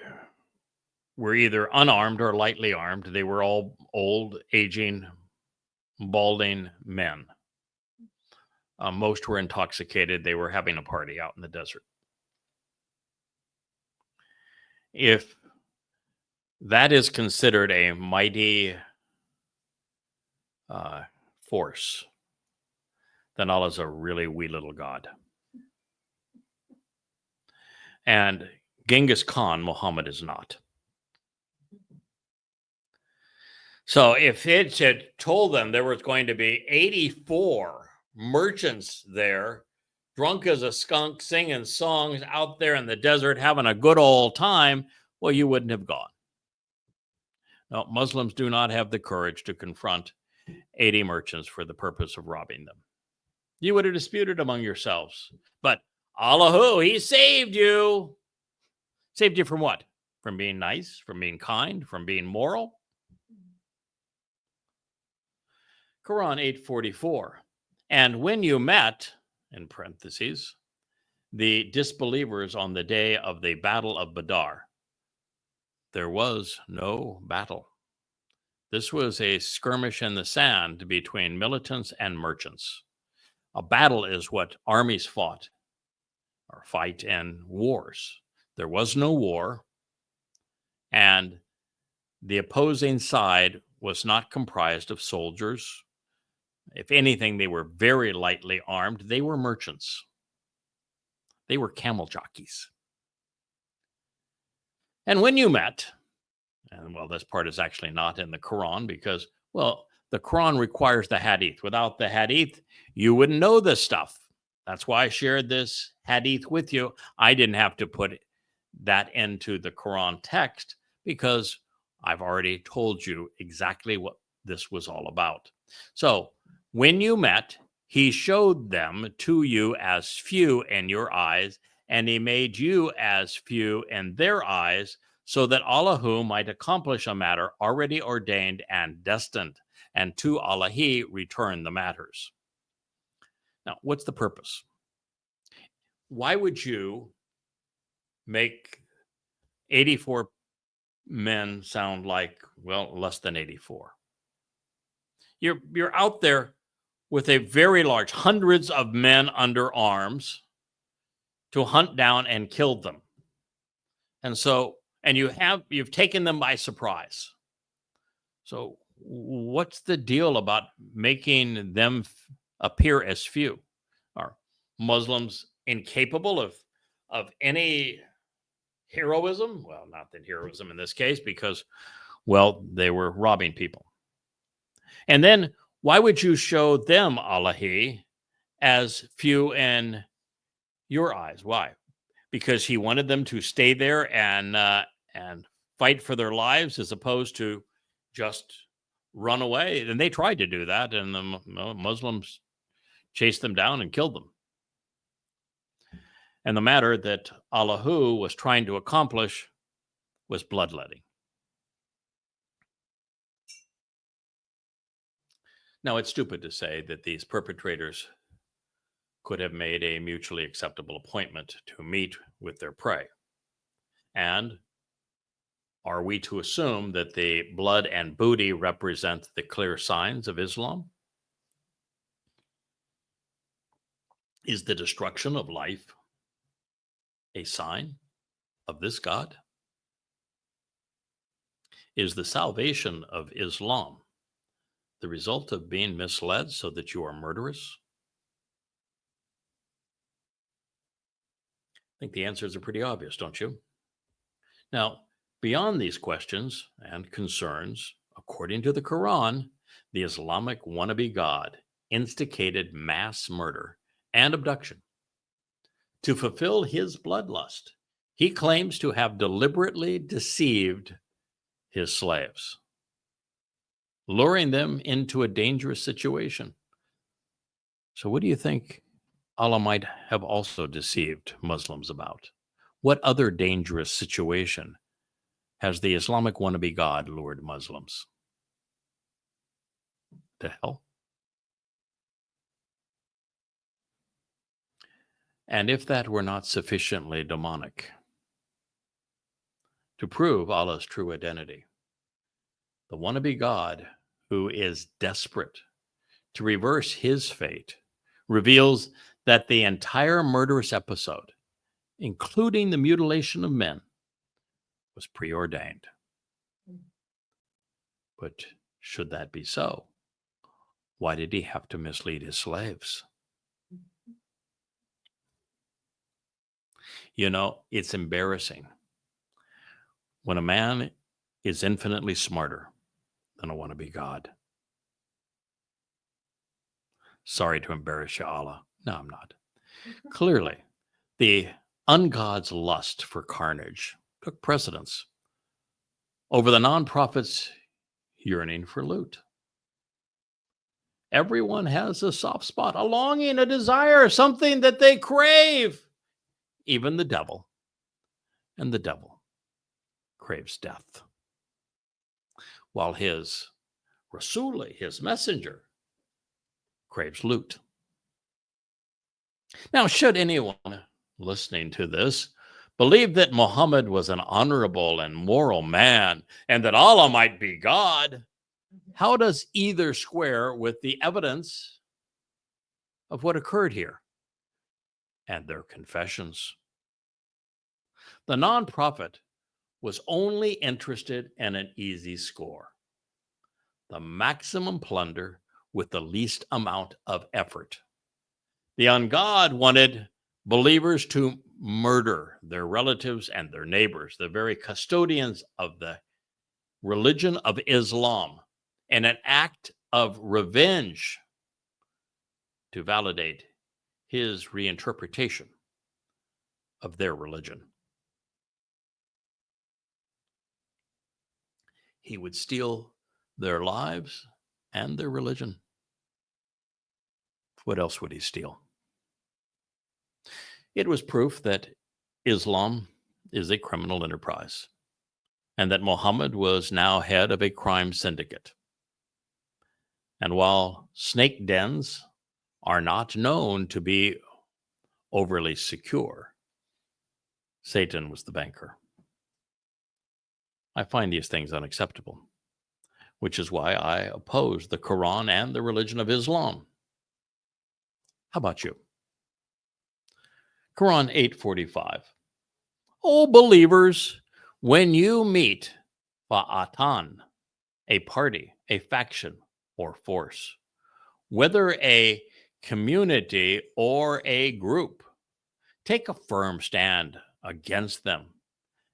were either unarmed or lightly armed. They were all old, aging, balding men. Most were intoxicated. They were having a party out in the desert. If that is considered a mighty force, then Allah's a really wee little god. And Genghis Khan, Muhammad is not. So if it had told them there was going to be 84 merchants there, drunk as a skunk, singing songs out there in the desert, having a good old time, well, you wouldn't have gone. No, Muslims do not have the courage to confront 80 merchants for the purpose of robbing them. You would have disputed among yourselves. But Allah, he saved you. Saved you from what? From being nice, from being kind, from being moral? Quran 8:44. And when you met, in parentheses, the disbelievers on the day of the Battle of Badr, there was no battle. This was a skirmish in the sand between militants and merchants. A battle is what armies fought or fight in wars. There was no war, and the opposing side was not comprised of soldiers. If anything, they were very lightly armed. They were merchants. They were camel jockeys. And when you met, and well, this part is actually not in the Quran because, well, the Quran requires the hadith. Without the hadith, you wouldn't know this stuff. That's why I shared this hadith with you. I didn't have to put that into the Quran text because I've already told you exactly what this was all about. So when you met, he showed them to you as few in your eyes, and he made you as few in their eyes, so that Allah might accomplish a matter already ordained and destined, and to Allah he return the matters. Now, what's the purpose? Why would you make 84 men sound like, well, less than 84? You're out there with a very large, hundreds of men under arms to hunt down and kill them. And so, and you've taken them by surprise. So what's the deal about making them appear as few? Are Muslims incapable of any heroism? Well, not that heroism in this case, because, well, they were robbing people. And then why would you show them, Allahi, as few in your eyes? Why? Because he wanted them to stay there and fight for their lives as opposed to just run away. And they tried to do that, and the Muslims chased them down and killed them. And the matter that Allahu was trying to accomplish was bloodletting. Now, it's stupid to say that these perpetrators could have made a mutually acceptable appointment to meet with their prey. And are we to assume that the blood and booty represent the clear signs of Islam? Is the destruction of life a sign of this God? Is the salvation of Islam the result of being misled so that you are murderous? I think the answers are pretty obvious, don't you? Now, beyond these questions and concerns, according to the Quran, the Islamic wannabe God instigated mass murder and abduction. To fulfill his bloodlust, he claims to have deliberately deceived his slaves, luring them into a dangerous situation. So what do you think Allah might have also deceived Muslims about? What other dangerous situation has the Islamic wannabe God lured Muslims? To hell? And if that were not sufficiently demonic, to prove Allah's true identity, the wannabe God, who is desperate to reverse his fate, reveals that the entire murderous episode, including the mutilation of men, was preordained. But should that be so, why did he have to mislead his slaves? You know, it's embarrassing when a man is infinitely smarter than a wannabe God. Sorry to embarrass you, Allah. No, I'm not. Clearly, the ungod's lust for carnage took precedence over the non-prophet's yearning for loot. Everyone has a soft spot, a longing, a desire, something that they crave. Even the devil. And the devil craves death. While his Rasuli, his messenger, craves loot. Now, should anyone listening to this believe that Muhammad was an honorable and moral man and that Allah might be God, how does either square with the evidence of what occurred here and their confessions? The non-prophet was only interested in an easy score, the maximum plunder with the least amount of effort. The ungod wanted believers to murder their relatives and their neighbors, the very custodians of the religion of Islam, in an act of revenge to validate his reinterpretation of their religion. He would steal their lives and their religion. What else would he steal? It was proof that Islam is a criminal enterprise and that Muhammad was now head of a crime syndicate. And while snake dens are not known to be overly secure, Satan was the banker. I find these things unacceptable, which is why I oppose the Quran and the religion of Islam. How about you? Quran 8:45. O believers, when you meet fa'atan, a party, a faction, or force, whether a community or a group, take a firm stand against them.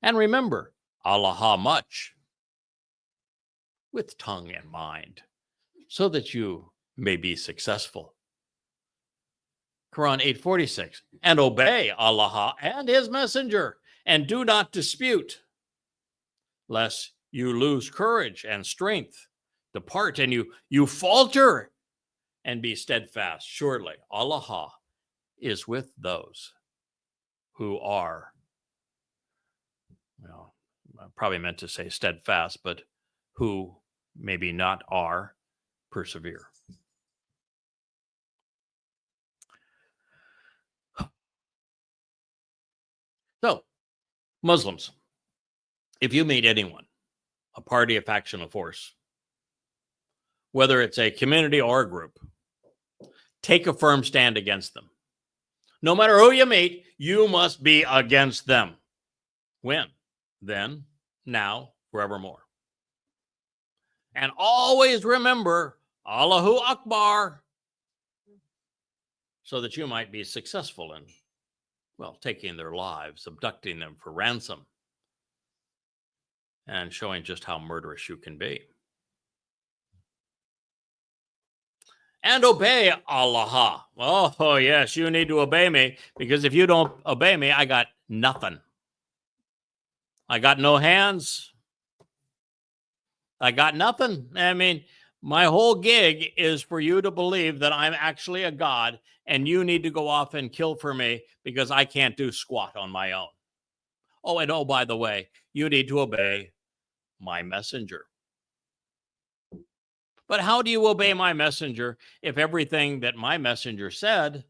And remember, Allah much with tongue and mind, so that you may be successful. Quran 8:46, and obey Allah and his messenger, and do not dispute, lest you lose courage and strength, depart, and you falter, and be steadfast. Surely Allah is with those who are, well, I probably meant to say steadfast, but who maybe not are, persevere. So, Muslims, if you meet anyone, a party, a faction, a force, whether it's a community or a group, take a firm stand against them. No matter who you meet, you must be against them. When? Then, now, forevermore. And always remember, Allahu Akbar, so that you might be successful in, well, taking their lives, abducting them for ransom, and showing just how murderous you can be. And obey Allah. Oh, yes, you need to obey me, because if you don't obey me, I got nothing. I got no hands. I got nothing. I mean, my whole gig is for you to believe that I'm actually a God, and you need to go off and kill for me because I can't do squat on my own. Oh, and oh, by the way, you need to obey my messenger. But how do you obey my messenger if everything that my messenger said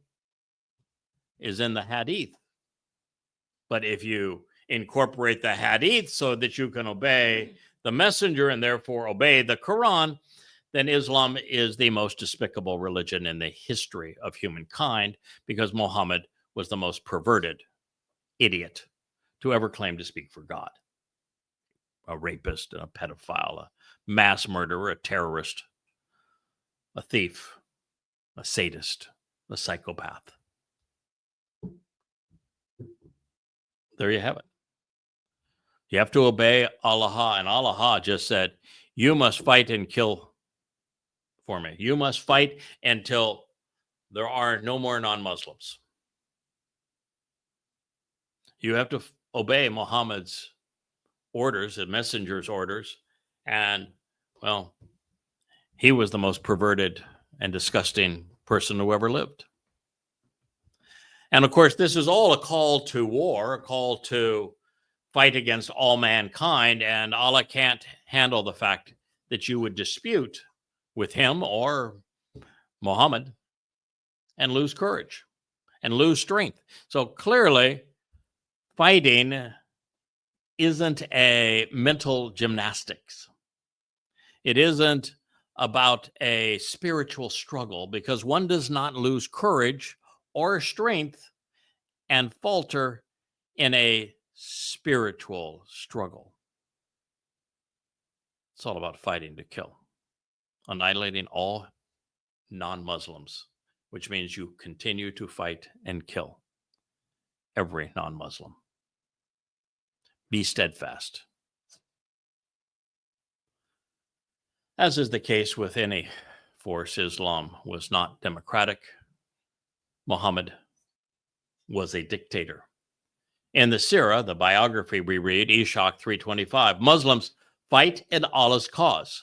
is in the hadith? But if you incorporate the hadith so that you can obey the messenger and therefore obey the Quran, then Islam is the most despicable religion in the history of humankind, because Mohamad was the most perverted idiot to ever claim to speak for God. A rapist, a pedophile, a mass murderer, a terrorist, a thief, a sadist, a psychopath. There you have it. You have to obey Allah, and Allah just said, you must fight and kill for me. You must fight until there are no more non-Muslims. You have to obey Muhammad's orders, the messenger's orders, and, well, he was the most perverted and disgusting person who ever lived. And of course, this is all a call to war, a call to fight against all mankind, and Allah can't handle the fact that you would dispute with him or Muhammad and lose courage and lose strength. So clearly, fighting isn't a mental gymnastics. It isn't about a spiritual struggle, because one does not lose courage or strength and falter in a spiritual struggle. It's all about fighting to kill, annihilating all non-Muslims, which means you continue to fight and kill every non-Muslim. Be steadfast. As is the case with any force, Islam was not democratic. Muhammad was a dictator. In the Sirah, the biography we read, Ishaq 325, Muslims, fight in Allah's cause.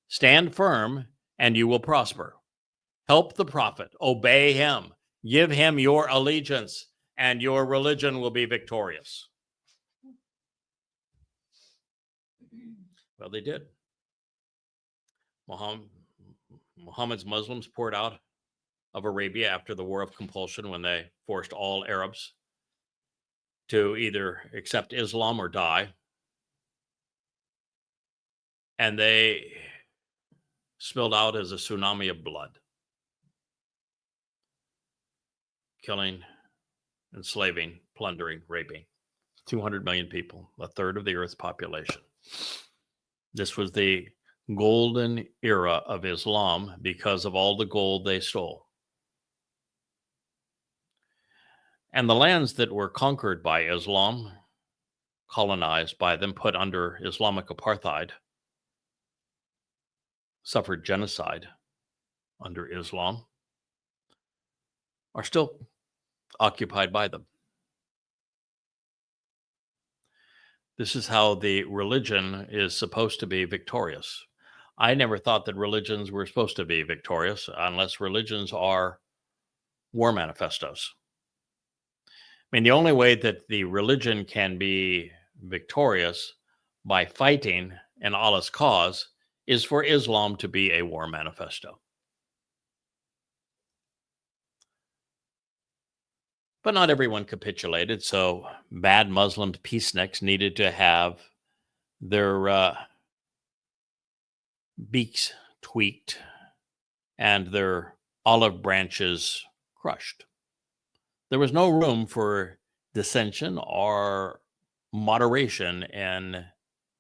Stand firm and you will prosper. Help the Prophet, obey him, give him your allegiance, and your religion will be victorious. Well, they did. Muhammad's Muslims poured out of Arabia after the War of Compulsion, when they forced all Arabs to either accept Islam or die. And they spilled out as a tsunami of blood, killing, enslaving, plundering, raping 200 million people, a third of the Earth's population. This was the golden era of Islam because of all the gold they stole. And the lands that were conquered by Islam, colonized by them, put under Islamic apartheid, suffered genocide under Islam, are still occupied by them. This is how the religion is supposed to be victorious. I never thought that religions were supposed to be victorious unless religions are war manifestos. I mean, the only way that the religion can be victorious by fighting in Allah's cause is for Islam to be a war manifesto. But not everyone capitulated, so bad Muslim peaceniks needed to have their beaks tweaked and their olive branches crushed. There was no room for dissension or moderation in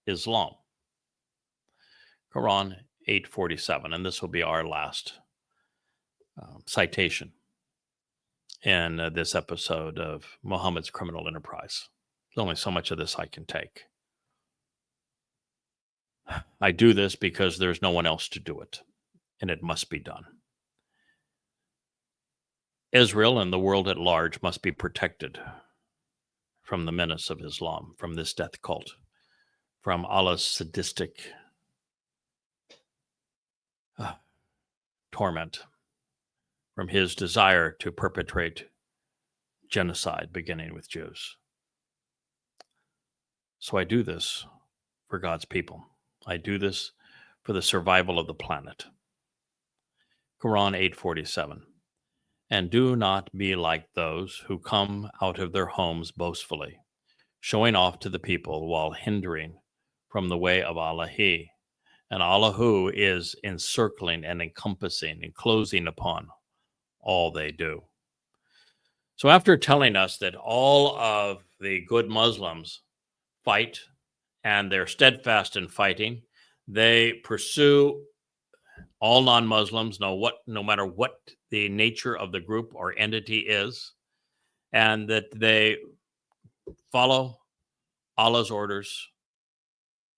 Islam. Quran 8:47, and this will be our last citation in this episode of Muhammad's Criminal Enterprise. There's only so much of this I can take. I do this because there's no one else to do it, and it must be done. Israel and the world at large must be protected from the menace of Islam, from this death cult, from Allah's sadistic torment, from his desire to perpetrate genocide, beginning with Jews. So I do this for God's people. I do this for the survival of the planet. Quran 8:47. And do not be like those who come out of their homes boastfully, showing off to the people while hindering from the way of Allah He, and Allah who is encircling and encompassing and closing upon all they do. So after telling us that all of the good Muslims fight and they're steadfast in fighting, they pursue all non-Muslims, no matter what the nature of the group or entity is, and that they follow Allah's orders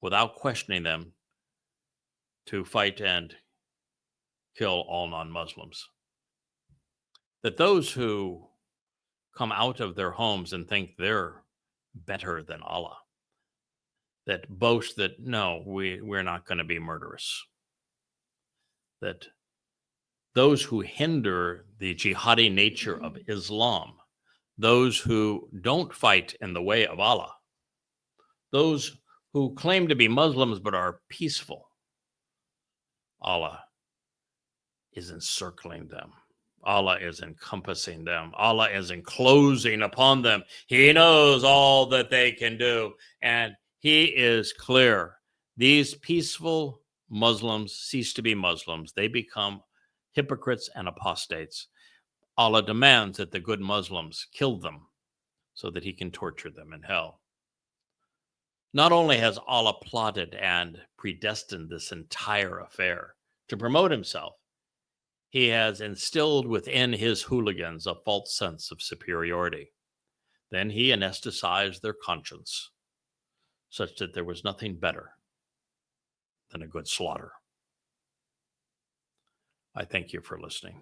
without questioning them to fight and kill all non-Muslims. That those who come out of their homes and think they're better than Allah, that boast that, no, we're not going to be murderous, that those who hinder the jihadi nature of Islam, those who don't fight in the way of Allah, those who claim to be Muslims but are peaceful, Allah is encircling them. Allah is encompassing them. Allah is enclosing upon them. He knows all that they can do, and He is clear. These peaceful Muslims cease to be Muslims. They become hypocrites and apostates. Allah demands that the good Muslims kill them so that He can torture them in hell. Not only has Allah plotted and predestined this entire affair to promote Himself, He has instilled within His hooligans a false sense of superiority. Then He anesthetized their conscience such that there was nothing better than a good slaughter. I thank you for listening.